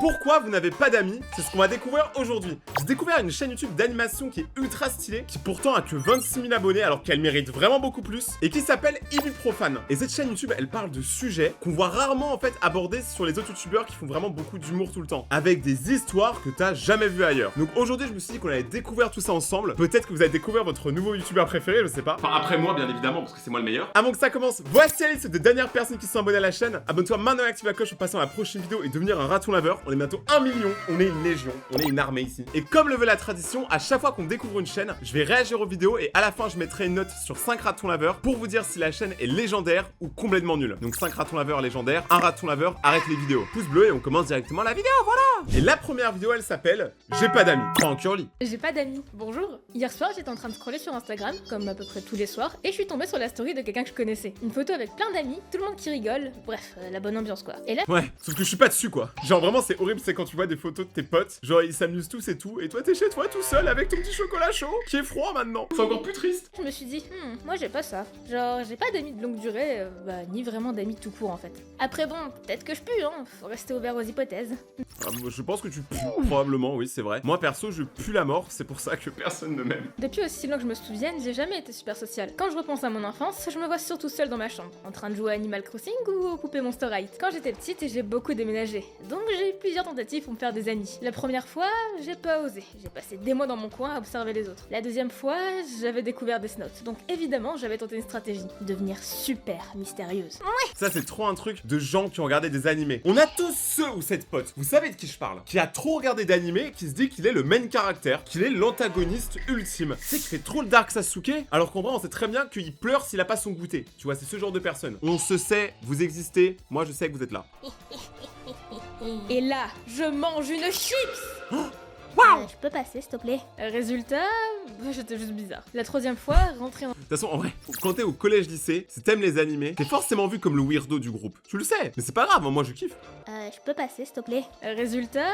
Pourquoi vous n'avez pas d'amis? C'est ce qu'on va découvrir aujourd'hui. J'ai découvert une chaîne YouTube d'animation qui est ultra stylée, qui pourtant a que 26 000 abonnés alors qu'elle mérite vraiment beaucoup plus, et qui s'appelle Ibuprofane. Et cette chaîne YouTube, elle parle de sujets qu'on voit rarement en fait abordés sur les autres youtubeurs qui font vraiment beaucoup d'humour tout le temps, avec des histoires que t'as jamais vues ailleurs. Donc aujourd'hui, je me suis dit qu'on allait découvrir tout ça ensemble. Peut-être que vous allez découvrir votre nouveau youtubeur préféré, je sais pas. Enfin après moi bien évidemment, parce que c'est moi le meilleur. Avant que ça commence, voici la liste des dernières personnes qui sont abonnées à la chaîne. Abonne-toi maintenant et active la cloche pour passer à la prochaine vidéo et devenir un raton laveur. On est bientôt 1 million, on est une légion, on est une armée ici. Et comme le veut la tradition, à chaque fois qu'on découvre une chaîne, je vais réagir aux vidéos et à la fin je mettrai une note sur 5 ratons laveurs pour vous dire si la chaîne est légendaire ou complètement nulle. Donc 5 ratons laveurs légendaires, un raton laveur arrête les vidéos. Pouce bleu et on commence directement la vidéo, voilà. Et la première vidéo elle s'appelle J'ai pas d'amis. Curly. J'ai pas d'amis. Bonjour. Hier soir, j'étais en train de scroller sur Instagram, comme à peu près tous les soirs, et je suis tombée sur la story de quelqu'un que je connaissais. Une photo avec plein d'amis, tout le monde qui rigole, bref, la bonne ambiance quoi. Et là, Ouais, sauf que je suis pas dessus quoi. Genre vraiment c'est horrible, c'est quand tu vois des photos de tes potes, genre ils s'amusent tous et tout, et toi t'es chez toi tout seul avec ton petit chocolat chaud, qui est froid maintenant. C'est encore plus triste. je me suis dit, moi j'ai pas ça. Genre, j'ai pas d'amis de longue durée, ni vraiment d'amis tout court en fait. Après bon, peut-être que je pue, hein, faut rester ouvert aux hypothèses. Ah, je pense que tu pues, probablement, oui c'est vrai. Moi perso je pue la mort, c'est pour ça que personne ne m'aime. Depuis aussi longtemps que je me souvienne, j'ai jamais été super sociale. Quand je repense à mon enfance, je me vois surtout seule dans ma chambre, en train de jouer à Animal Crossing ou aux poupées Monster High. Quand j'étais petite, j'ai beaucoup déménagé, donc j'ai eu plusieurs tentatives pour me faire des amis. La première fois, j'ai pas osé. J'ai passé des mois dans mon coin à observer les autres. La deuxième fois, j'avais découvert Death Note, donc évidemment, j'avais tenté une stratégie, devenir super mystérieuse. Ça c'est trop un truc de gens qui ont regardé des animés. On a tous ce ou cette pote, vous savez de qui je parle, qui a trop regardé d'animés, qui se dit qu'il est le main caractère, qu'il est l'antagoniste ultime. C'est qu'il fait trop le Dark Sasuke, alors qu'en vrai on sait très bien qu'il pleure s'il a pas son goûter. Tu vois, c'est ce genre de personne. On se sait, vous existez, moi je sais que vous êtes là. Et là, je mange une chips. Waouh. Je peux passer, s'il te plaît. Résultat, j'étais juste bizarre. La troisième fois, rentrer en... De toute façon, en vrai, quand t'es au collège-lycée, si t'aimes les animés, t'es forcément vu comme le weirdo du groupe. Tu le sais, mais c'est pas grave, moi je kiffe. Je peux passer, s'il te plaît. Résultat,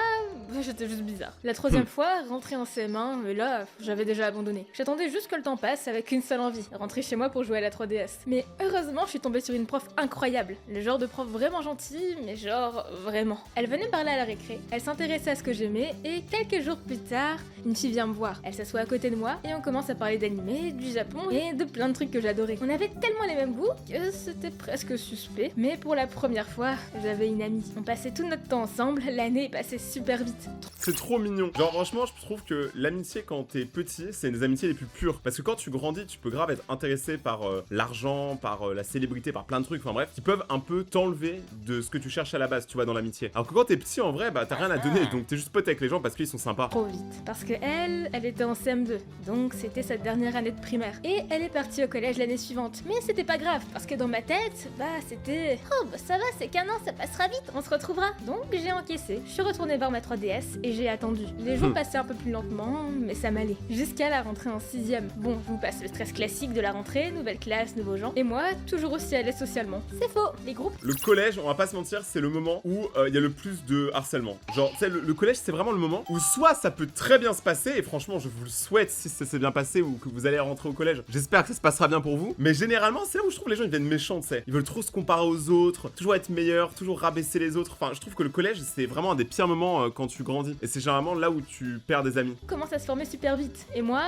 j'étais juste bizarre. La troisième fois, rentrer en CM1, et là, j'avais déjà abandonné. J'attendais juste que le temps passe avec une seule envie, rentrer chez moi pour jouer à la 3DS. Mais heureusement, je suis tombée sur une prof incroyable. Le genre de prof vraiment gentil, mais genre vraiment. Elle venait parler à la récré, elle s'intéressait à ce que j'aimais, et quelques jours plus tard, une fille vient me voir. Elle s'assoit à côté de moi, et on commence à parler d'animé, du Japon, et de plein de trucs que j'adorais. On avait tellement les mêmes goûts que c'était presque suspect. Mais pour la première fois, j'avais une amie. On passait tout notre temps ensemble, l'année est passée super vite. C'est trop mignon. Genre franchement, je trouve que l'amitié quand t'es petit, c'est une des amitiés les plus pures. Parce que quand tu grandis, tu peux grave être intéressé par l'argent, par la célébrité, par plein de trucs, enfin bref, qui peuvent un peu t'enlever de ce que tu cherches à la base, tu vois, dans l'amitié. Alors que quand t'es petit, en vrai, bah t'as rien à donner, donc t'es juste pote avec les gens parce qu'ils sont sympas. Trop vite. Parce que elle était en CM2, donc c'était sa dernière année de primaire. Et elle est partie au collège l'année suivante. Mais c'était pas grave, parce que dans ma tête, c'était... Oh bah ça va, c'est qu'un an, ça passera vite, on se retrouvera. Donc j'ai encaissé, je suis retournée vers ma 3DS et j'ai attendu. Les jours passaient un peu plus lentement, mais ça m'allait. Jusqu'à la rentrée en 6ème. Bon, je vous passe le stress classique de la rentrée, nouvelle classe, nouveaux gens. Et moi, toujours aussi à l'aise socialement. C'est faux, les groupes... Le collège, on va pas se mentir, c'est le moment où il y a le plus de harcèlement. Genre, tu sais, le collège, c'est vraiment le moment où soit ça peut très bien se passer, et franchement, je vous le souhaite si ça s'est bien passé ou que vous allez rentrer au collège. J'espère que ça se passera bien pour vous. Mais généralement, c'est là où je trouve les gens, ils deviennent méchants, tu sais. Ils veulent trop se comparer aux autres, toujours être meilleurs, toujours rabaisser les autres. Enfin, je trouve que le collège, c'est vraiment un des pires moments quand tu grandis. Et c'est généralement là où tu perds des amis. Commence à se former super vite. Et moi,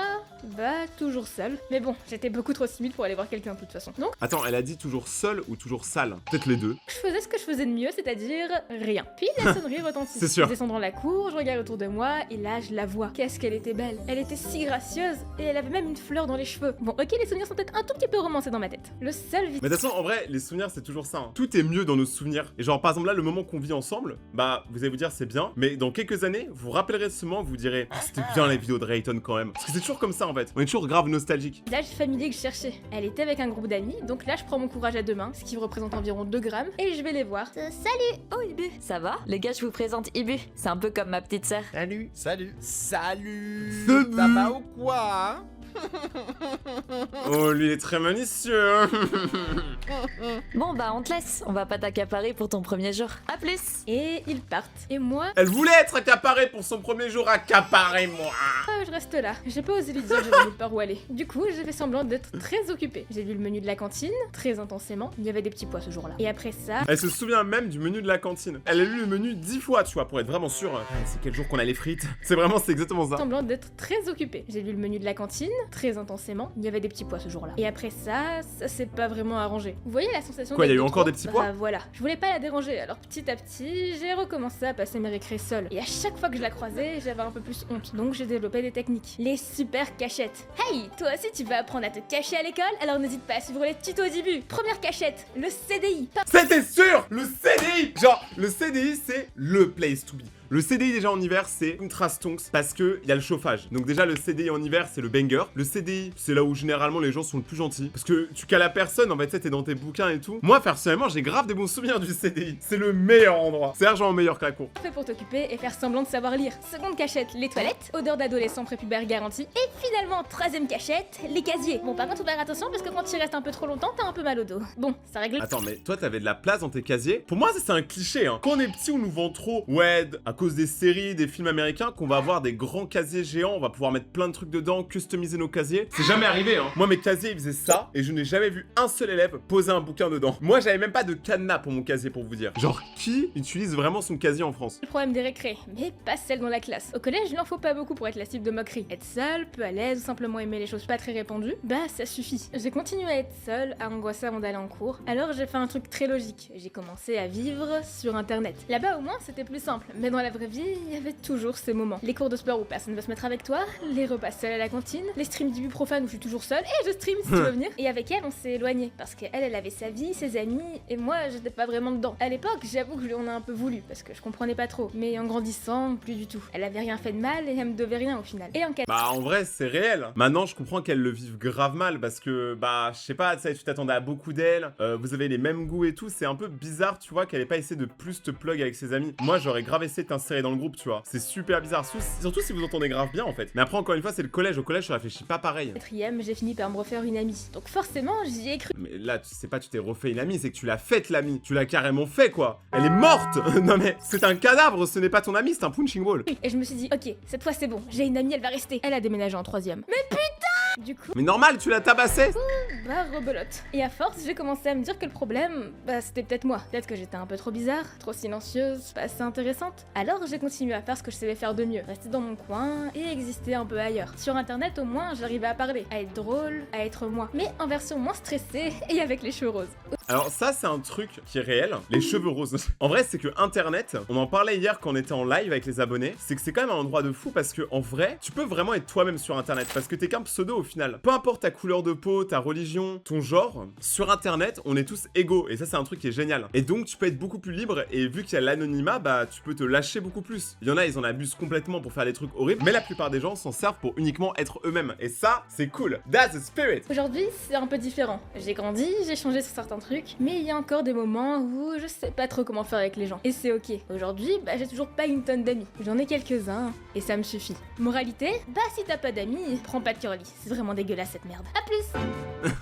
toujours seule. Mais bon, j'étais beaucoup trop timide pour aller voir quelqu'un de toute façon. Donc, Attends, elle a dit toujours seule ou toujours sale? Peut-être les deux. je faisais ce que je faisais de mieux, c'est-à-dire rien. Puis la sonnerie retentit. C'est sûr. Je descends dans la cour, je regarde autour de moi, et là, je la vois. Qu'est-ce qu'elle était belle. Elle était si gracieuse, et elle avait même une fleur dans les cheveux. Bon, ok, les souvenirs sont peut-être un tout petit peu romancés dans ma tête. Le seul Mais de toute façon, en vrai, les souvenirs, c'est toujours ça. Hein. Tout est mieux dans nos souvenirs. Et genre, par exemple, là, le moment qu'on vit ensemble, bah, vous allez vous dire, c'est bien. Mais dans quelques années, vous vous rappellerez ce moment, vous direz, ah, c'était bien les vidéos de Rayton quand même. Parce que c'est toujours comme ça, en fait. On est toujours grave nostalgique. visage familier que je cherchais. Elle était avec un groupe d'amis, donc là, je prends mon courage à deux mains, ce qui représente environ 2 grammes, et je vais les voir. Salut. Oh Ibu. Ça va? Les gars, je vous présente Ibu. C'est un peu comme ma petite sœur. Salut. Salut. Salut. Salut. Ça va ou quoi hein? Oh, lui, il est très malicieux. Hein. Bon bah on te laisse, on va pas t'accaparer pour ton premier jour. À plus. Et ils partent. Et moi, Elle voulait être accaparée pour son premier jour. Accaparez-moi. je reste là. J'ai pas osé lui dire que j'avais nulle part où aller. Du coup, j'ai fait semblant d'être très occupée. J'ai vu le menu de la cantine, très intensément. Il y avait des petits pois ce jour-là. Et après ça, Elle se souvient même du menu de la cantine. Elle a lu le menu 10 fois, tu vois, pour être vraiment sûre. C'est quel jour qu'on a les frites. C'est exactement ça. semblant d'être très occupée. J'ai vu le menu de la cantine, très intensément. Il y avait des petits pois ce jour-là. Et après ça s'est pas vraiment arrangé. Vous voyez la sensation Quoi, il y a eu d'être encore trop des petits pois? Bah voilà. Je voulais pas la déranger, alors petit à petit, j'ai recommencé à passer mes récrés seule. Et à chaque fois que je la croisais, j'avais un peu plus honte. Donc j'ai développé des techniques. Les super cachettes. Hey, toi aussi tu vas apprendre à te cacher à l'école? Alors n'hésite pas à suivre les tutos au début. Première cachette, le CDI. C'était sûr. Le CDI. Genre, le CDI, c'est le place to be. Le CDI déjà en hiver, c'est ultra stonks parce que y a le chauffage. Donc déjà le CDI en hiver, c'est le banger. Le CDI, c'est là où généralement les gens sont le plus gentils parce que tu cales la personne, en fait, tu sais, t'es dans tes bouquins et tout. Moi personnellement, j'ai grave des bons souvenirs du CDI. C'est le meilleur endroit. C'est largement meilleur que la cour. Fait pour t'occuper et faire semblant de savoir lire. Seconde cachette, les toilettes. Odeur d'adolescent prépubère garantie. Et finalement, troisième cachette, les casiers. Bon, par contre, faut faire attention parce que quand tu y restes un peu trop longtemps, t'as un peu mal au dos. Bon, ça règle. Attends, mais toi, t'avais de la place dans tes casiers? Pour moi, ça, c'est un cliché, hein. Quand on est petit, on nous vend trop, ouais, à cause des séries, des films américains, qu'on va avoir des grands casiers géants, on va pouvoir mettre plein de trucs dedans, customiser nos casiers. C'est jamais arrivé, hein. Moi, mes casiers, ils faisaient ça, et je n'ai jamais vu un seul élève poser un bouquin dedans. Moi, j'avais même pas de cadenas pour mon casier, pour vous dire. Genre, qui utilise vraiment son casier en France? Le problème des récrés, mais pas celle dans la classe. Au collège, il n'en faut pas beaucoup pour être la cible de moquerie. Être seul, peu à l'aise, ou simplement aimer les choses pas très répandues, bah ça suffit. J'ai continué à être seule, à angoisser avant d'aller en cours. Alors j'ai fait un truc très logique. J'ai commencé à vivre sur internet. Là-bas au moins c'était plus simple, mais dans la vraie vie, il y avait toujours ces moments. Les cours de sport où personne ne va se mettre avec toi, les repas seuls à la cantine, les streams d'ibuprofane où je suis toujours seule, et je stream si tu veux venir. Et avec elle, on s'est éloigné parce qu'elle, elle avait sa vie, ses amis, et moi j'étais pas vraiment dedans. À l'époque, j'avoue que on a un peu voulu parce que je comprenais pas trop. Mais en grandissant, plus du tout. Elle avait rien fait de mal et elle me devait rien au final. Et en cas. Bah en vrai c'est réel. Maintenant je comprends qu'elle le vive grave mal parce que bah je sais pas, tu sais, tu t'attendais à beaucoup d'elle, vous avez les mêmes goûts et tout, c'est un peu bizarre tu vois qu'elle ait pas essayé de plus te plug avec ses amis. Moi j'aurais grave essayé de t'insérer dans le groupe tu vois. C'est super bizarre, surtout si vous entendez grave bien en fait. Mais après encore une fois c'est le collège, au collège je réfléchis pas pareil. Quatrième, j'ai fini par me refaire une amie. Donc forcément j'y ai cru. Mais là tu sais pas tu t'es refait une amie, c'est que tu l'as faite l'amie. Tu l'as carrément fait quoi. Elle est morte. Non mais c'est un cadavre, ce n'est pas ton amie, c'est un punching ball. Et je me suis dit, ok, cette fois c'est bon, j'ai une amie, elle va rester. Elle a déménagé en troisième. Mais putain! Du coup, Mais normal, tu l'as tabassé. bah rebelote. Et à force, j'ai commencé à me dire que le problème, bah c'était peut-être moi. Peut-être que j'étais un peu trop bizarre, trop silencieuse, pas assez intéressante. Alors j'ai continué à faire ce que je savais faire de mieux. Rester dans mon coin et exister un peu ailleurs. Sur internet au moins, j'arrivais à parler, à être drôle, à être moi. Mais en version moins stressée et avec les cheveux roses. Alors ça c'est un truc qui est réel, les cheveux roses. En vrai c'est que internet, on en parlait hier quand on était en live avec les abonnés, c'est que c'est quand même un endroit de fou parce que en vrai, tu peux vraiment être toi-même sur internet parce que t'es qu'un pseudo au final. Peu importe ta couleur de peau, ta religion, ton genre, sur internet on est tous égaux et ça c'est un truc qui est génial. Et donc tu peux être beaucoup plus libre et vu qu'il y a l'anonymat, bah tu peux te lâcher beaucoup plus. Il y en a ils en abusent complètement pour faire des trucs horribles, mais la plupart des gens s'en servent pour uniquement être eux-mêmes et ça c'est cool. That's the spirit. Aujourd'hui, c'est un peu différent. J'ai grandi, j'ai changé sur certains trucs, mais il y a encore des moments où je sais pas trop comment faire avec les gens. Et c'est ok. Aujourd'hui, bah j'ai toujours pas une tonne d'amis. J'en ai quelques-uns, et ça me suffit. Moralité, bah si t'as pas d'amis, prends pas de curly. C'est vraiment dégueulasse cette merde. À plus!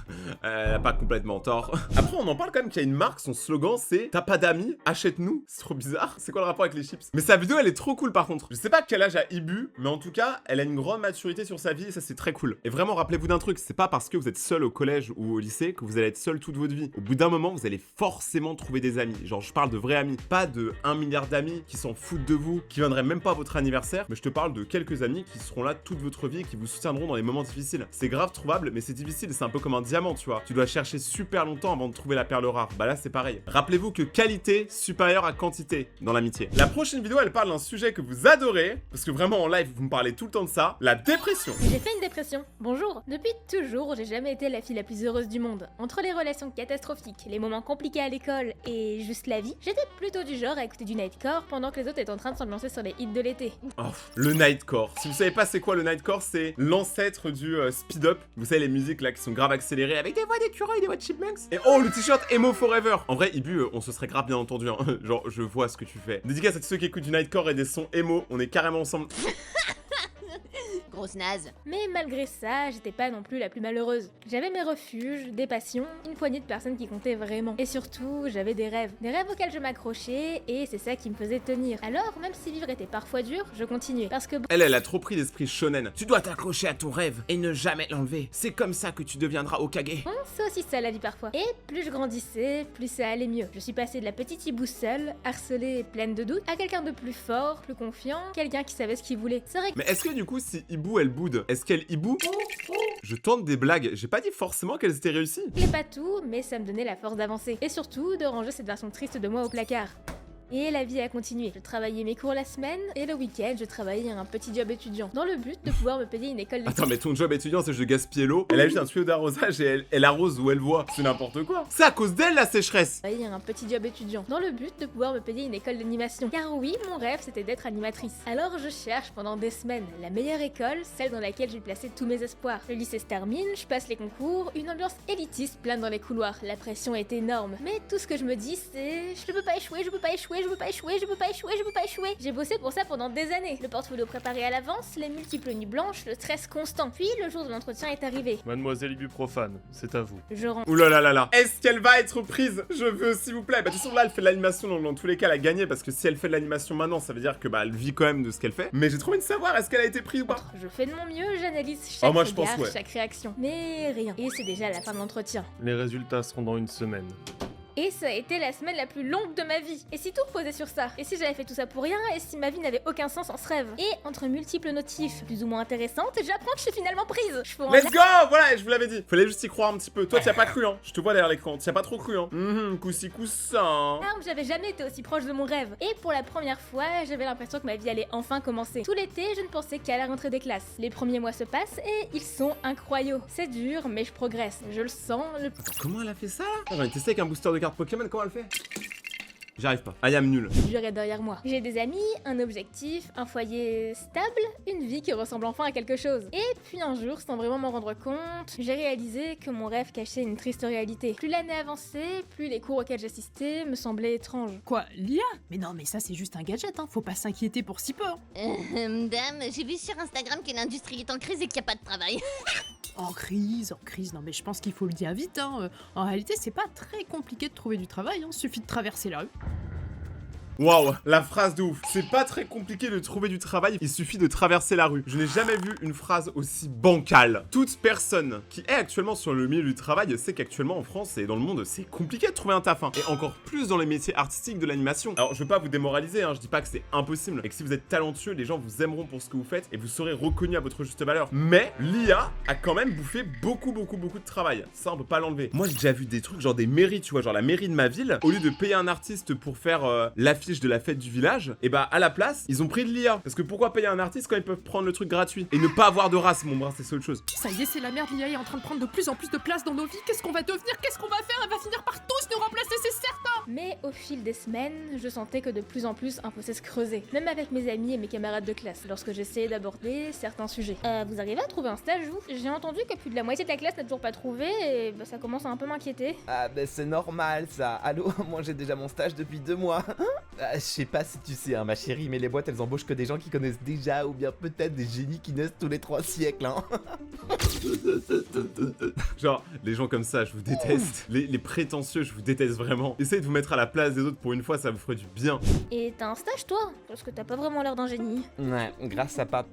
Elle a pas complètement tort. Après, on en parle quand même qu'il y a une marque, son slogan c'est « T'as pas d'amis, achète-nous ». C'est trop bizarre. C'est quoi le rapport avec les chips? Mais sa vidéo, elle est trop cool par contre. Je sais pas quel âge a Ibu, mais en tout cas, elle a une grande maturité sur sa vie et ça c'est très cool. Et vraiment, rappelez-vous d'un truc, c'est pas parce que vous êtes seul au collège ou au lycée que vous allez être seul toute votre vie. Au bout d'un moment, vous allez forcément trouver des amis. Genre, je parle de vrais amis. Pas de 1 milliard d'amis qui s'en foutent de vous, qui viendraient même pas à votre anniversaire, mais je te parle de quelques amis qui seront là toute votre vie et qui vous soutiendront dans les moments difficiles. C'est grave trouvable, mais c'est difficile, c'est un peu comme un diamant, tu vois. Tu dois chercher super longtemps avant de trouver la perle rare. Bah là, c'est pareil. Rappelez-vous que qualité supérieure à quantité dans l'amitié. La prochaine vidéo, elle parle d'un sujet que vous adorez, parce que vraiment en live, vous me parlez tout le temps de ça, la dépression. J'ai fait une dépression. Bonjour. Depuis toujours, j'ai jamais été la fille la plus heureuse du monde. Entre les relations catastrophiques, les moments compliqués à l'école et juste la vie, j'étais plutôt du genre à écouter du nightcore pendant que les autres étaient en train de s'ambiancer sur les hits de l'été. Oh, le nightcore. Si vous savez pas c'est quoi le nightcore, c'est l'ancêtre du speed-up. Vous savez les musiques là qui sont grave accélérées avec des voix d'écureuils, des voix de chipmunks. Et oh le t-shirt emo forever. En vrai Ibu, on se serait grave bien entendu hein. Genre je vois ce que tu fais. Dédicace à tous ceux qui écoutent du nightcore et des sons emo, on est carrément ensemble. grosse naze. Mais malgré ça, j'étais pas non plus la plus malheureuse. J'avais mes refuges, des passions, une poignée de personnes qui comptaient vraiment. Et surtout, j'avais des rêves auxquels je m'accrochais, et c'est ça qui me faisait tenir. Alors, même si vivre était parfois dur, je continuais. Parce que Elle a trop pris l'esprit shonen. Tu dois t'accrocher à ton rêve et ne jamais l'enlever. C'est comme ça que tu deviendras Hokage. bon, c'est aussi ça la vie parfois. Et plus je grandissais, plus ça allait mieux. Je suis passée de la petite hibou seule, harcelée et pleine de doutes, à quelqu'un de plus fort, plus confiant, quelqu'un qui savait ce qu'il voulait. C'est vrai que Mais est-ce que du coup, si Hibou elle boude, est-ce qu'elle hibou? Je tente des blagues, j'ai pas dit forcément qu'elles étaient réussies. je pas tout, mais ça me donnait la force d'avancer. Et surtout, de ranger cette version triste de moi au placard. Et la vie a continué. Je travaillais mes cours la semaine, et le week-end, je travaillais un petit job étudiant, dans le but de pouvoir me payer une école de... Attends, mais ton job étudiant, c'est juste de gaspiller l'eau. Elle a juste un tuyau d'arrosage et elle arrose où elle voit. C'est n'importe quoi. C'est à cause d'elle la sécheresse. Travailler un petit job étudiant, dans le but de pouvoir me payer une école d'animation. Car oui, mon rêve, c'était d'être animatrice. Alors je cherche pendant des semaines la meilleure école, celle dans laquelle je vais placer tous mes espoirs. Le lycée se termine, je passe les concours, une ambiance élitiste plane dans les couloirs. La pression est énorme. Mais tout ce que je me dis, c'est... je ne peux pas échouer, je peux pas échouer, je peux pas échouer, je peux pas échouer, je peux pas échouer. J'ai bossé pour ça pendant des années. Le portfolio préparé à l'avance, les multiples nuits blanches, le stress constant. Puis le jour de l'entretien est arrivé. Mademoiselle Ibuprofane, c'est à vous. Je rentre. Ouh là là là là. Est-ce qu'elle va être prise? Je veux, s'il vous plaît. Bah, de toute façon, là, elle fait de l'animation. Dans tous les cas, elle a gagné. Parce que si elle fait de l'animation maintenant, ça veut dire que bah, elle vit quand même de ce qu'elle fait. Mais j'ai trop envie de savoir, est-ce qu'elle a été prise ou pas? Je fais de mon mieux, j'analyse chaque moi, je pense, regard, ouais. chaque réaction. Mais rien. Et c'est déjà la fin de l'entretien. Les résultats seront dans une semaine. Et ça a été la semaine la plus longue de ma vie. Et si tout reposait sur ça? Et si j'avais fait tout ça pour rien? Et si ma vie n'avait aucun sens sans ce rêve? Et entre multiples notifs plus ou moins intéressantes, j'apprends que je suis finalement prise. Je peux en Let's go! Voilà, je vous l'avais dit. Fallait juste y croire un petit peu. Toi, t'y as pas cru, hein. Je te vois derrière l'écran. T'y as pas trop cru, hein. Coussi coussin. larmes, j'avais jamais été aussi proche de mon rêve. Et pour la première fois, j'avais l'impression que ma vie allait enfin commencer. Tout l'été, je ne pensais qu'à la rentrée des classes. Les premiers mois se passent et ils sont incroyables. C'est dur, mais je progresse. Je le sens, Attends, comment elle a fait ça là? J'en ai testé avec un booster de cartes Pokémon, comment elle fait? J'arrive pas. I am nul. dur est derrière moi. J'ai des amis, un objectif, un foyer stable, une vie qui ressemble enfin à quelque chose. Et puis un jour, sans vraiment m'en rendre compte, j'ai réalisé que mon rêve cachait une triste réalité. Plus l'année avançait, plus les cours auxquels j'assistais me semblaient étranges. Quoi, l'IA? Mais non, mais ça c'est juste un gadget, hein. Faut pas s'inquiéter pour si peu. Hein. Dame, j'ai vu sur Instagram que l'industrie est en crise et qu'il n'y a pas de travail. En crise, non mais je pense qu'il faut le dire vite, hein. En réalité, c'est pas très compliqué de trouver du travail, hein. Suffit de traverser la rue. Waouh, la phrase de ouf. C'est pas très compliqué de trouver du travail, il suffit de traverser la rue. Je n'ai jamais vu une phrase aussi bancale. Toute personne qui est actuellement sur le milieu du travail sait qu'actuellement en France et dans le monde, c'est compliqué de trouver un taf, hein. Et encore plus dans les métiers artistiques de l'animation. Alors, je veux pas vous démoraliser, hein, je dis pas que c'est impossible, et que si vous êtes talentueux, les gens vous aimeront pour ce que vous faites, et vous serez reconnu à votre juste valeur. Mais, l'IA a quand même bouffé beaucoup de travail. Ça, on peut pas l'enlever. Moi, j'ai déjà vu des trucs, genre des mairies, tu vois, genre la mairie de ma ville, au lieu de payer un artiste pour faire l'affiche de la fête du village, et bah à la place, ils ont pris de l'IA. Parce que pourquoi payer un artiste quand ils peuvent prendre le truc gratuit? Et ne pas avoir de race, mon bras, c'est autre chose. Ça y est, c'est la merde, l'IA est en train de prendre de plus en plus de place dans nos vies. Qu'est-ce qu'on va devenir? Qu'est-ce qu'on va faire? Elle va finir par tous nous remplacer, c'est certain. Mais au fil des semaines, je sentais que de plus en plus un fossé se creusait. Même avec mes amis et mes camarades de classe, lorsque j'essayais d'aborder certains sujets. Vous arrivez à trouver un stage, vous? J'ai entendu que plus de la moitié de la classe n'a toujours pas trouvé, et bah, ça commence à un peu m'inquiéter. Ah ben c'est normal ça. Allô, moi j'ai déjà mon stage depuis 2 mois. Je sais pas si tu sais hein, ma chérie, mais les boîtes elles embauchent que des gens qui connaissent déjà ou bien peut-être des génies qui naissent tous les 3 siècles hein. Genre, les gens comme ça, je vous déteste. Les prétentieux, je vous déteste vraiment. Essayez de vous mettre à la place des autres pour une fois, ça vous ferait du bien. Et t'as un stage, toi? Parce que t'as pas vraiment l'air d'un génie. Ouais, grâce à Pape.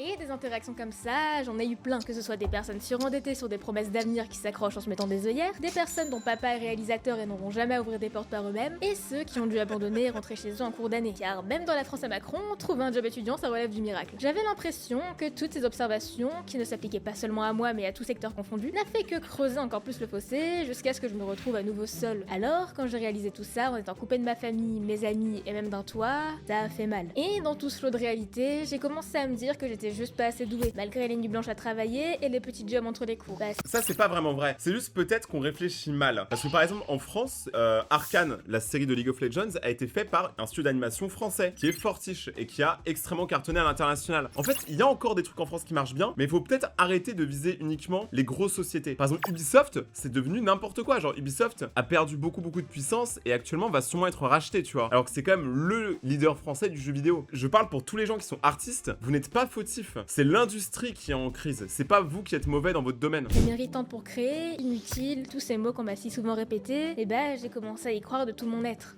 Et des interactions comme ça, j'en ai eu plein. Que ce soit des personnes surendettées sur des promesses d'avenir qui s'accrochent en se mettant des œillères, des personnes dont papa est réalisateur et n'auront jamais à ouvrir des portes par eux-mêmes, et ceux qui ont dû abandonner et rentrer chez eux en cours d'année. Car même dans la France à Macron, trouver un job étudiant, ça relève du miracle. J'avais l'impression que toutes ces observations, qui ne s'appliquaient pas seulement à moi mais à tout secteur confondu, n'a fait que creuser encore plus le fossé jusqu'à ce que je me retrouve à nouveau seule. Alors, quand j'ai réalisé tout ça en étant coupée de ma famille, mes amis et même d'un toit, ça a fait mal. Et dans tout ce flot de réalité, j'ai commencé à me dire que j'étais j'étais juste pas assez douée, malgré les nuits blanches à travailler et les petits jobs entre les cours. Bah, Ça, c'est pas vraiment vrai. C'est juste peut-être qu'on réfléchit mal. Parce que par exemple, en France, Arcane, la série de League of Legends, a été fait par un studio d'animation français qui est Fortiche et qui a extrêmement cartonné à l'international. En fait, il y a encore des trucs en France qui marchent bien, mais il faut peut-être arrêter de viser uniquement les grosses sociétés. Par exemple, Ubisoft, c'est devenu n'importe quoi. Genre, Ubisoft a perdu beaucoup de puissance et actuellement va sûrement être racheté, tu vois. Alors que c'est quand même le leader français du jeu vidéo. Je parle pour tous les gens qui sont artistes, vous n'êtes pas fautifs. C'est l'industrie qui est en crise. C'est pas vous qui êtes mauvais dans votre domaine. méritant pour créer, inutile, tous ces mots qu'on m'a si souvent répétés, et bah j'ai commencé à y croire de tout mon être.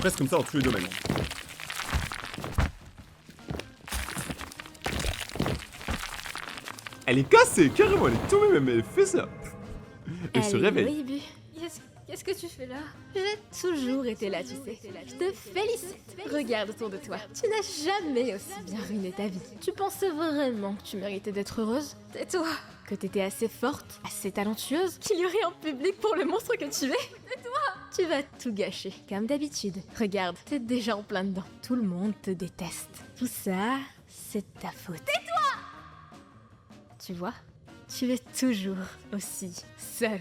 Presque comme ça dans tous les domaines. Elle est cassée, carrément, elle est tombée même, elle fait ça. Elle se réveille. Oui, Ibu. Qu'est-ce que tu fais là? J'ai toujours été là, tu sais. Je te félicite. Regarde autour de toi. Tu n'as jamais aussi bien ruiné ta vie. Tu pensais vraiment que tu méritais d'être heureuse? Tais-toi. Que t'étais assez forte, assez talentueuse, qu'il y aurait un public pour le monstre que tu es? Tais-toi. Tu vas tout gâcher, comme d'habitude. Regarde, t'es déjà en plein dedans. Tout le monde te déteste. Tout ça, c'est de ta faute. Tais-toi. Tu vois, tu es toujours aussi seule.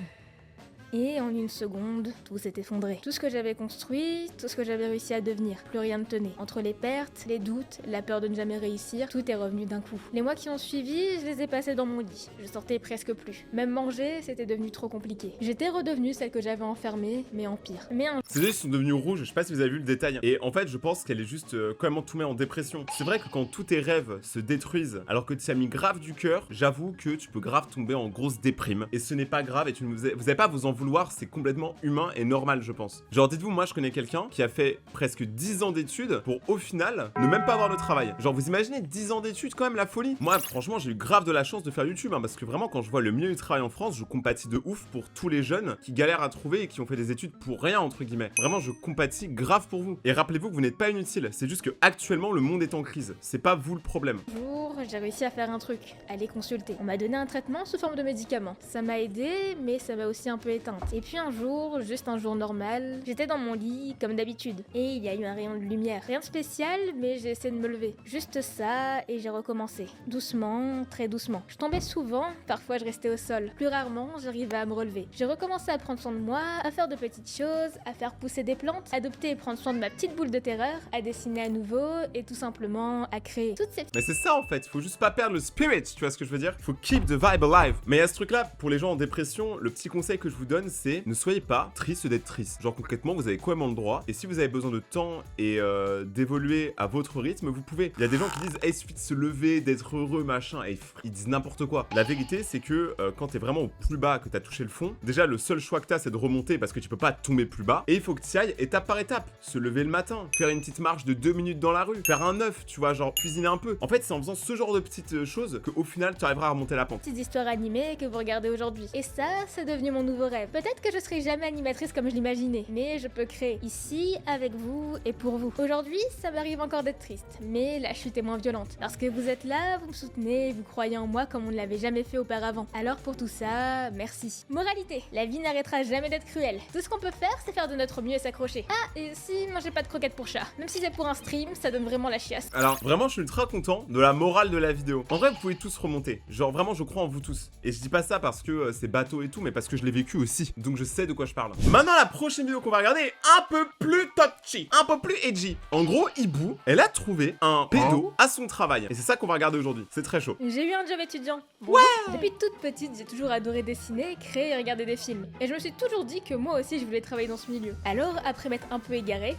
Et en une seconde, tout s'est effondré. Tout ce que j'avais construit, tout ce que j'avais réussi à devenir, plus rien ne tenait. Entre les pertes, les doutes, la peur de ne jamais réussir, tout est revenu d'un coup. Les mois qui ont suivi, je les ai passés dans mon lit. Je sortais presque plus. Même manger, c'était devenu trop compliqué. J'étais redevenue celle que j'avais enfermée, mais en pire. Mais un Ces deux sont devenus rouges, je sais pas si vous avez vu le détail. Et en fait, je pense qu'elle est juste complètement tout met en dépression. C'est vrai que quand tous tes rêves se détruisent, alors que tu as mis grave du cœur, j'avoue que tu peux grave tomber en grosse déprime. Et ce n'est pas grave et vous avez pas à vous en vouloir, c'est complètement humain et normal, je pense. Genre, dites-vous, moi je connais quelqu'un qui a fait presque 10 ans d'études pour au final ne même pas avoir de travail. Genre, vous imaginez 10 ans d'études, quand même la folie. Moi, franchement, j'ai eu grave de la chance de faire YouTube, hein, parce que vraiment, quand je vois le milieu du travail en France, je compatis de ouf pour tous les jeunes qui galèrent à trouver et qui ont fait des études pour rien, entre guillemets. Vraiment, je compatis grave pour vous. Et rappelez-vous que vous n'êtes pas inutile, c'est juste que actuellement le monde est en crise. C'est pas vous le problème. jour, j'ai réussi à faire un truc, aller consulter. On m'a donné un traitement sous forme de médicaments. Ça m'a aidé, mais ça m'a aussi un peu éteinte. Et puis un jour, juste un jour normal, j'étais dans mon lit, comme d'habitude. Et il y a eu un rayon de lumière. Rien de spécial, mais j'ai essayé de me lever. Juste ça, et j'ai recommencé. Doucement, très doucement. Je tombais souvent, parfois je restais au sol. Plus rarement, j'arrivais à me relever. J'ai recommencé à prendre soin de moi, à faire de petites choses, à faire pousser des plantes, adopter et prendre soin de ma petite boule de terreur, à dessiner à nouveau, et tout simplement à créer. Toutes ces Mais c'est ça en fait, faut juste pas perdre le spirit, tu vois ce que je veux dire? Faut keep the vibe alive. Mais à ce truc là, pour les gens en dépression, le petit conseil que je vous donne c'est ne soyez pas triste d'être triste. Genre concrètement, vous avez complètement le droit. Et si vous avez besoin de temps et d'évoluer à votre rythme, vous pouvez. Il y a des gens qui disent hey, il suffit de se lever, d'être heureux, machin. Et ils disent n'importe quoi. La vérité c'est que quand t'es vraiment au plus bas, que t'as touché le fond, déjà le seul choix que t'as c'est de remonter parce que tu peux pas tomber plus bas. Et il faut que tu ailles étape par étape. Se lever le matin, faire une petite marche de 2 minutes dans la rue, faire un œuf, tu vois, genre cuisiner un peu. En fait, c'est en faisant ce genre de petites choses qu'au final tu arriveras à remonter la pente. petites histoires animées que vous regardez aujourd'hui. Et ça, c'est devenu mon nouveau rêve. Peut-être que je serai jamais animatrice comme je l'imaginais, mais je peux créer ici, avec vous et pour vous. Aujourd'hui, ça m'arrive encore d'être triste, mais la chute est moins violente. Parce que vous êtes là, vous me soutenez, vous croyez en moi comme on ne l'avait jamais fait auparavant. Alors pour tout ça, merci. Moralité, la vie n'arrêtera jamais d'être cruelle. Tout ce qu'on peut faire, c'est faire de notre mieux et s'accrocher. Ah, et si mangez pas de croquettes pour chat. Même si c'est pour un stream, ça donne vraiment la chiasse. Alors vraiment je suis ultra content de la morale de la vidéo. En vrai vous pouvez tous remonter. Genre vraiment je crois en vous tous. Et je dis pas ça parce que c'est bateau et tout, mais parce que je l'ai vécu aussi. Donc je sais de quoi je parle. Maintenant la prochaine vidéo qu'on va regarder est un peu plus touchy, un peu plus edgy. En gros Ibu, elle a trouvé un pédo à son travail. Et c'est ça qu'on va regarder aujourd'hui. C'est très chaud. J'ai eu un job étudiant. Ouais. Depuis toute petite, j'ai toujours adoré dessiner, créer et regarder des films. Et je me suis toujours dit que moi aussi je voulais travailler dans ce milieu. Alors après m'être un peu égaré,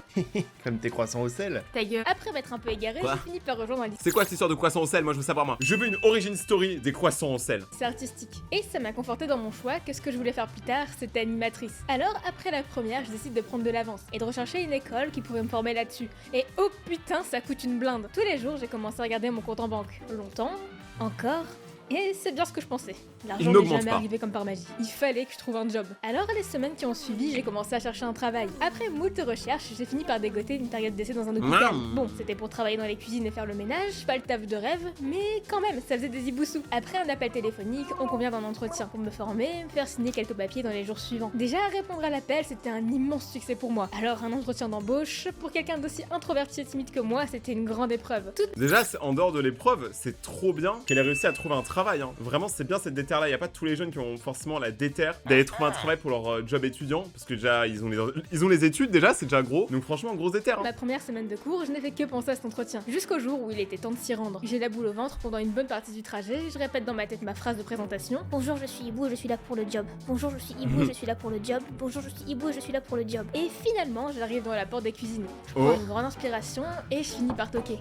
Comme tes croissants au sel. ta gueule. Après m'être un peu égaré, Quoi j'ai fini par rejoindre un lycée C'est quoi cette histoire de croissants au sel? Moi je veux savoir moi. Je veux une origin story des croissants au sel. artistique. Et ça m'a conforté dans mon choix que ce que je voulais faire plus tard, c'était animatrice. Alors après la première, je décide de prendre de l'avance et de rechercher une école qui pourrait me former là-dessus. Et oh putain, ça coûte une blinde. Tous les jours, j'ai commencé à regarder mon compte en banque. Longtemps, encore Et c'est bien ce que je pensais. L'argent n'est n'augmente jamais pas. arrivé comme par magie. Il fallait que je trouve un job. Alors les semaines qui ont suivi, j'ai commencé à chercher un travail. Après moult recherches, j'ai fini par dégoter une période d'essai dans un hôpital. Bon, c'était pour travailler dans les cuisines et faire le ménage, pas le taf de rêve, mais quand même, ça faisait des iboussous. Après un appel téléphonique, on convient d'un entretien pour me former, me faire signer quelques papiers dans les jours suivants. Déjà, répondre à l'appel, c'était un immense succès pour moi. Alors un entretien d'embauche, pour quelqu'un d'aussi introverti et timide que moi, c'était une grande épreuve. Tout Déjà, en dehors de l'épreuve, c'est trop bien qu'elle ait réussi à trouver un travail. Hein. Vraiment, c'est bien cette déterre-là. Il n'y a pas tous les jeunes qui ont forcément la déterre d'aller trouver un travail pour leur job étudiant. Parce que déjà, ils ont les études, déjà, c'est déjà gros. Donc franchement, grosse déterre. Hein. Ma première semaine de cours, je n'ai fait que penser à cet entretien. Jusqu'au jour où il était temps de s'y rendre. J'ai la boule au ventre pendant une bonne partie du trajet, je répète dans ma tête ma phrase de présentation. Bonjour, je suis Hibou et je suis là pour le job. Bonjour, je suis Hibou et je suis là pour le job. Bonjour, je suis Hibou et je suis là pour le job. Et finalement, j'arrive dans la porte des cuisines. Je Oh. prends une grande inspiration et je finis par toquer.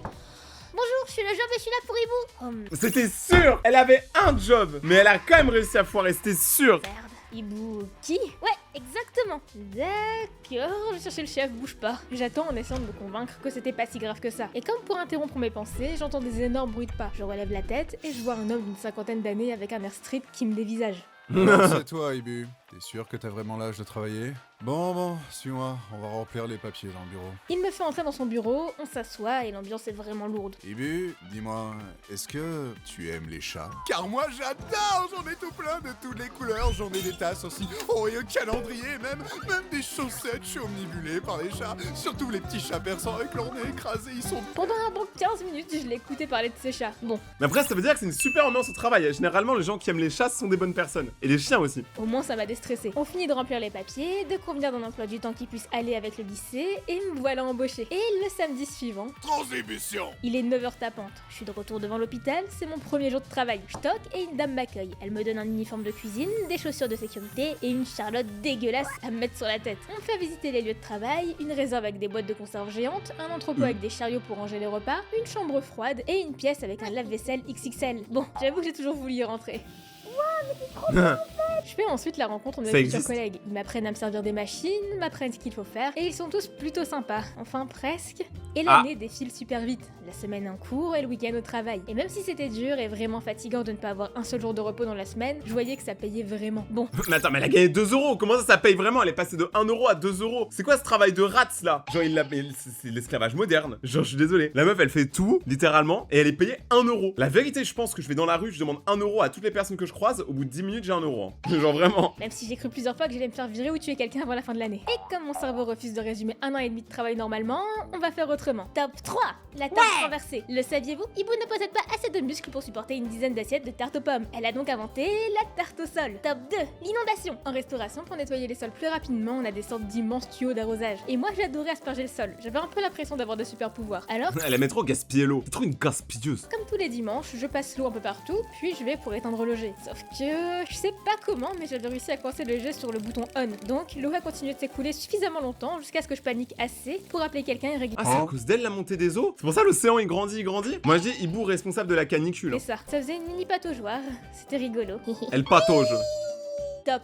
Bonjour, je suis le job et je suis là pour Hibou. C'était sûr. Elle avait un job. Mais elle a quand même réussi à foirer, c'était sûr. Merde. Hibou qui? Ouais, exactement. D'accord, je vais chercher le chef, bouge pas. J'attends en essayant de me convaincre que c'était pas si grave que ça. Et comme pour interrompre mes pensées, j'entends des énormes bruits de pas. Je relève la tête et je vois un homme d'une 50aine d'années avec un air strict qui me dévisage. Alors, c'est toi, Ibu. T'es sûr que t'as vraiment l'âge de travailler? Bon, suis-moi, on va remplir les papiers dans le bureau. Il me fait entrer dans son bureau, on s'assoit et l'ambiance est vraiment lourde. Ibu, dis-moi, est-ce que tu aimes les chats? Car moi j'adore, j'en ai tout plein de toutes les couleurs, j'en ai des tasses aussi. Oh, et un calendrier, même des chaussettes, je suis omnibulé par les chats. Surtout les petits chats persans avec leur nez écrasé, ils sont... Pendant un bon 15 minutes, je l'ai écouté parler de ses chats. Bon, Mais après, ça veut dire que c'est une super ambiance au travail. Généralement, les gens qui aiment les chats sont des bonnes personnes. Et les chiens aussi. au moins ça m'a déstressé. On finit de remplir les papiers, de convenir d'un emploi du temps qui puisse aller avec le lycée, et me voilà embauché. Et le samedi suivant, Transmission! il est 9h tapante. Je suis de retour devant l'hôpital, c'est mon premier jour de travail. Je toque et une dame m'accueille. Elle me donne un uniforme de cuisine, des chaussures de sécurité et une charlotte dégueulasse à me mettre sur la tête. On me fait visiter les lieux de travail, une réserve avec des boîtes de conserve géantes, un entrepôt avec des chariots pour ranger les repas, une chambre froide et une pièce avec un lave-vaisselle XXL. Bon, j'avoue que j'ai toujours voulu y rentrer. Je fais ensuite la rencontre de Ça mes futurs existe. collègues. Ils m'apprennent à me servir des machines, m'apprennent ce qu'il faut faire, et ils sont tous plutôt sympas. Enfin, presque. Et l'année défile super vite. La semaine en cours et le week-end au travail. Et même si c'était dur et vraiment fatigant de ne pas avoir un seul jour de repos dans la semaine, je voyais que ça payait vraiment. Bon, Mais attends, mais elle a gagné 2 euros. Comment ça paye vraiment? Elle est passée de 1 euro à 2 euros. C'est quoi ce travail de rats là? Genre, c'est l'esclavage moderne. Genre, je suis désolé. La meuf, elle fait tout, littéralement, et elle est payée 1 euro. La vérité, je pense que je vais dans la rue, je demande 1 euro à toutes les personnes que je croise. Au bout de 10 minutes, j'ai 1 euro. Hein. Genre, vraiment. même si j'ai cru plusieurs fois que j'allais me faire virer ou tuer quelqu'un avant la fin de l'année. Et comme mon cerveau refuse de résumer 1 an et demi de travail normalement, on va faire autrement. Top 3, la tarte renversée. Le saviez-vous? Hibou ne possède pas assez de muscles pour supporter une dizaine d'assiettes de tarte aux pommes. Elle a donc inventé la tarte au sol. Top 2, l'inondation. En restauration, pour nettoyer les sols plus rapidement, on a des sortes d'immenses tuyaux d'arrosage. Et moi, j'adorais asperger le sol. J'avais un peu l'impression d'avoir de super pouvoirs. Alors, Elle aimait trop gaspiller l'eau. C'est trop une gaspilleuse. comme tous les dimanches, je passe l'eau un peu partout, puis je vais pour éteindre le jet. Sauf que je sais pas comment, mais j'avais réussi à coincer le jet sur le bouton on. Donc l'eau a continué de s'écouler suffisamment longtemps jusqu'à ce que je panique assez pour appeler quelqu'un et régler. Ah, c'est à cause d'elle la montée des eaux? C'est pour ça l'océan il grandit, il grandit? Moi je dis Hibou responsable de la canicule. Et ça faisait une mini pataugeoire. C'était rigolo. Elle patauge. Top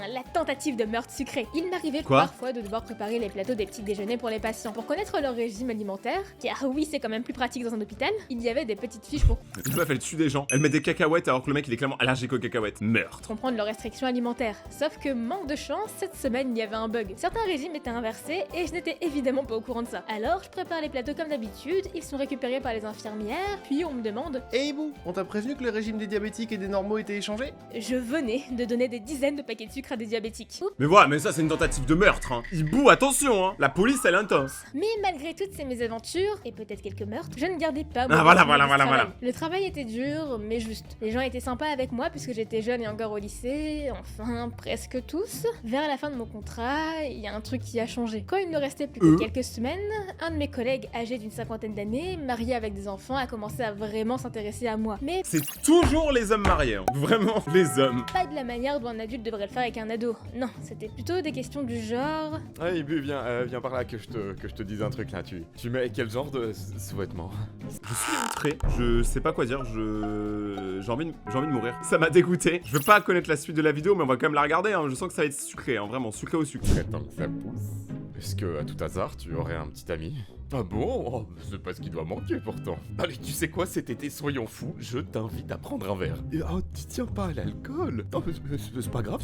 1, la tentative de meurtre sucré. Il m'arrivait Quoi parfois de devoir préparer les plateaux des petits déjeuners pour les patients. Pour connaître leur régime alimentaire, car oui, c'est quand même plus pratique dans un hôpital, il y avait des petites fiches pour La meuf elle tue des gens. Elle met des cacahuètes alors que le mec il est clairement allergique aux cacahuètes. Meurtre. comprendre leurs restrictions alimentaires. Sauf que, manque de chance, cette semaine, il y avait un bug. Certains régimes étaient inversés et je n'étais évidemment pas au courant de ça. Alors, je prépare les plateaux comme d'habitude, ils sont récupérés par les infirmières, puis on me demande Eh Hibou, on t'a prévenu que le régime des diabétiques et des normaux était échangé? je venais de donner des dizaines de paquets de sucre à des diabétiques. Oups. Mais voilà, mais ça c'est une tentative de meurtre. Hein. Hibou, attention, hein. La police elle est intense. Mais malgré toutes ces mésaventures, et peut-être quelques meurtres, je ne gardais pas mon Ah, voilà, souvenir de voilà, ce voilà, travail. Le travail était dur, mais juste. Les gens étaient sympas avec moi puisque j'étais jeune et encore au lycée, enfin presque tous. Vers la fin de mon contrat, il y a un truc qui a changé. Quand il ne restait plus que quelques semaines, un de mes collègues âgé d'une 50aine d'années, marié avec des enfants, a commencé à vraiment s'intéresser à moi. Mais C'est toujours les hommes mariés. Hein. Vraiment, les hommes. pas de la manière dont un adulte devrait le faire avec un ado. Non, c'était plutôt des questions du genre... Ouais, Ibu, viens par là que je te dise un truc là. Tu mets quel genre de sous-vêtements? Je suis outré. Je sais pas quoi dire. J'ai envie de mourir. Ça m'a dégoûté. Je veux pas connaître la suite de la vidéo, mais on va quand même la regarder. Hein. Je sens que ça va être sucré. Hein. Vraiment, sucré au sucre. Attends que ça pousse. Est-ce que, à tout hasard, tu aurais un petit ami? Ah bon? Oh, c'est pas ce qui doit manquer pourtant. Allez, tu sais quoi, cet été, soyons fous, je t'invite à prendre un verre. Et, oh, tu tiens pas à l'alcool? Non, mais c'est pas grave,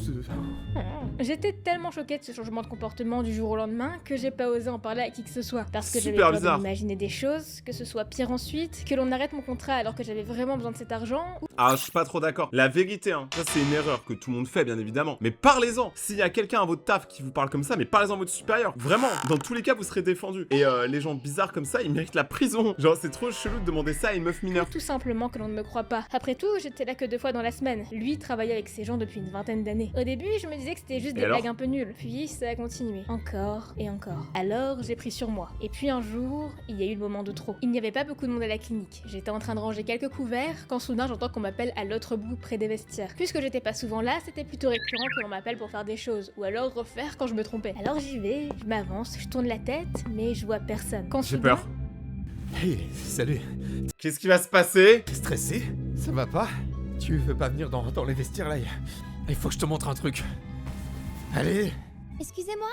J'étais tellement choquée de ce changement de comportement du jour au lendemain que j'ai pas osé en parler à qui que ce soit. Parce que j'avais Super peur bizarre. d'imaginer des choses, que ce soit pire ensuite, que l'on arrête mon contrat alors que j'avais vraiment besoin de cet argent. Ah, je suis pas trop d'accord. La vérité, hein, ça c'est une erreur que tout le monde fait, bien évidemment. Mais parlez-en. S'il y a quelqu'un à votre taf qui vous parle comme ça, mais parlez-en à votre supérieur. Vraiment, dans tous les cas, vous serez défendu. Et les gens bizarres comme ça, ils méritent la prison. Genre, c'est trop chelou de demander ça à une meuf mineure. Tout simplement que l'on ne me croit pas. Après tout, j'étais là que 2 fois dans la semaine. Lui travaillait avec ces gens depuis une vingtaine d'années. Au début, je me disais que c'était juste des alors blagues un peu nulles. Puis ça a continué. Encore et encore. Alors, j'ai pris sur moi. Et puis un jour, il y a eu le moment de trop. Il n'y avait pas beaucoup de monde à la clinique. J'étais en train de ranger quelques couverts quand soudain j'entends qu'on m'appelle à l'autre bout près des vestiaires. Puisque j'étais pas souvent là, c'était plutôt récurrent que l'on m'appelle pour faire des choses. Ou alors refaire quand je me trompais. Alors j'y vais, je m'avance, je tourne la tête, mais je vois personne. Quand J'ai soudain, peur. Hey, salut. Qu'est-ce qui va se passer? T'es stressé? Ça va pas? Tu veux pas venir dans les vestiaires là? Il faut que je te montre un truc. Allez. Excusez-moi,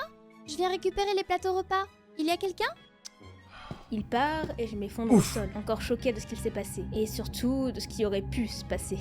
je viens récupérer les plateaux repas. Il y a quelqu'un? il part et je m'effondre au sol, encore choquée de ce qu'il s'est passé. Et surtout de ce qui aurait pu se passer.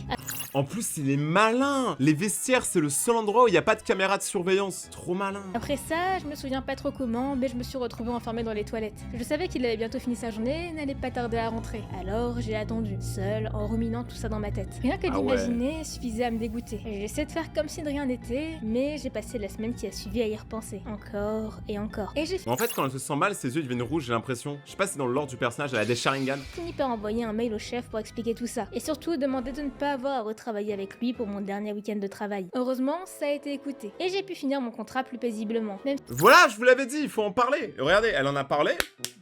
En plus, il est malin. Les vestiaires, c'est le seul endroit où il n'y a pas de caméra de surveillance. Trop malin. Après ça, je me souviens pas trop comment, mais je me suis retrouvée enfermée dans les toilettes. Je savais qu'il avait bientôt fini sa journée et n'allait pas tarder à rentrer. Alors j'ai attendu, seule, en ruminant tout ça dans ma tête. Rien que d'imaginer suffisait à me dégoûter. J'essaie de faire comme si de rien n'était, mais j'ai passé la semaine qui a suivi à y repenser. Encore et encore. Et j'ai En fait, quand elle se sent mal, ses yeux deviennent rouges, j'ai l'impression. Je sais pas si dans l'ordre du personnage, elle a des Sharingan. fini par envoyer un mail au chef pour expliquer tout ça. Et surtout demander de ne pas avoir à retravailler avec lui pour mon dernier week-end de travail. Heureusement, ça a été écouté. Et j'ai pu finir mon contrat plus paisiblement. Même Voilà, je vous l'avais dit, il faut en parler. Regardez, elle en a parlé.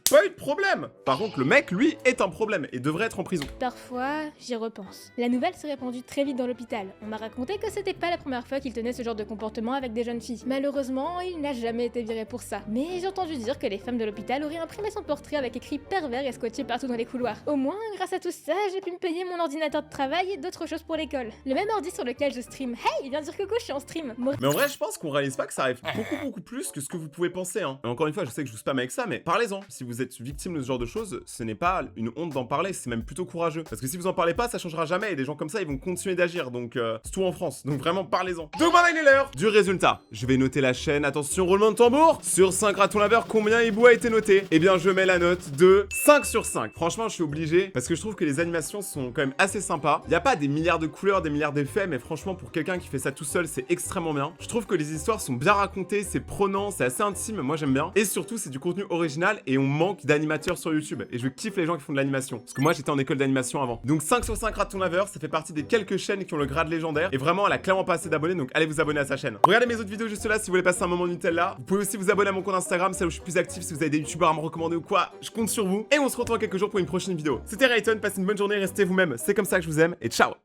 Pas eu de problème. Par contre, le mec, lui, est un problème et devrait être en prison. parfois, j'y repense. La nouvelle s'est répandue très vite dans l'hôpital. On m'a raconté que c'était pas la première fois qu'il tenait ce genre de comportement avec des jeunes filles. Malheureusement, il n'a jamais été viré pour ça. Mais j'ai entendu dire que les femmes de l'hôpital auraient imprimé son portrait avec écrit pervers et scotché partout dans les couloirs. Au moins, grâce à tout ça, j'ai pu me payer mon ordinateur de travail et d'autres choses pour l'école. Le même ordi sur lequel je stream. Hey, viens dire coucou, je suis en stream. Mais en vrai, je pense qu'on réalise pas que ça arrive beaucoup plus que ce que vous pouvez penser. Hein. Et encore une fois, je sais que je vous spam avec ça, mais parlez-en. Si vous êtes victime de ce genre de choses, ce n'est pas une honte d'en parler, c'est même plutôt courageux. Parce que si vous en parlez pas, ça changera jamais et des gens comme ça, ils vont continuer d'agir. Donc, c'est tout en France. Donc vraiment, parlez-en. Donc maintenant, il est l'heure du résultat. Je vais noter la chaîne. Attention, roulement de tambour. Sur 5 ratons laveurs, combien Hibou a été noté? Eh bien, je mets la note de 5 sur 5. Franchement, je suis obligé parce que je trouve que les animations sont quand même assez sympas. Il n'y a pas des milliards de couleurs, des milliards d'effets, mais franchement, pour quelqu'un qui fait ça tout seul, c'est extrêmement bien. Je trouve que les histoires sont bien racontées, c'est prenant, c'est assez intime. Moi, j'aime bien. Et surtout, c'est du contenu original et on manque d'animateurs sur YouTube. Et je kiffe les gens qui font de l'animation. Parce que moi, j'étais en école d'animation avant. Donc 5 sur 5 ratons laveurs, ça fait partie des quelques chaînes qui ont le grade légendaire. Et vraiment, elle a clairement pas assez d'abonnés, donc allez vous abonner à sa chaîne. Regardez mes autres vidéos juste là si vous voulez passer un moment Nutella. Vous pouvez aussi vous abonner à mon compte Instagram, c'est là où je suis plus actif. Si vous avez des youtubeurs à me recommander ou quoi, je compte sur vous. Et on se retrouve dans quelques jours pour une prochaine vidéo. C'était Rayton, passez une bonne journée, restez vous-même. C'est comme ça que je vous aime et ciao.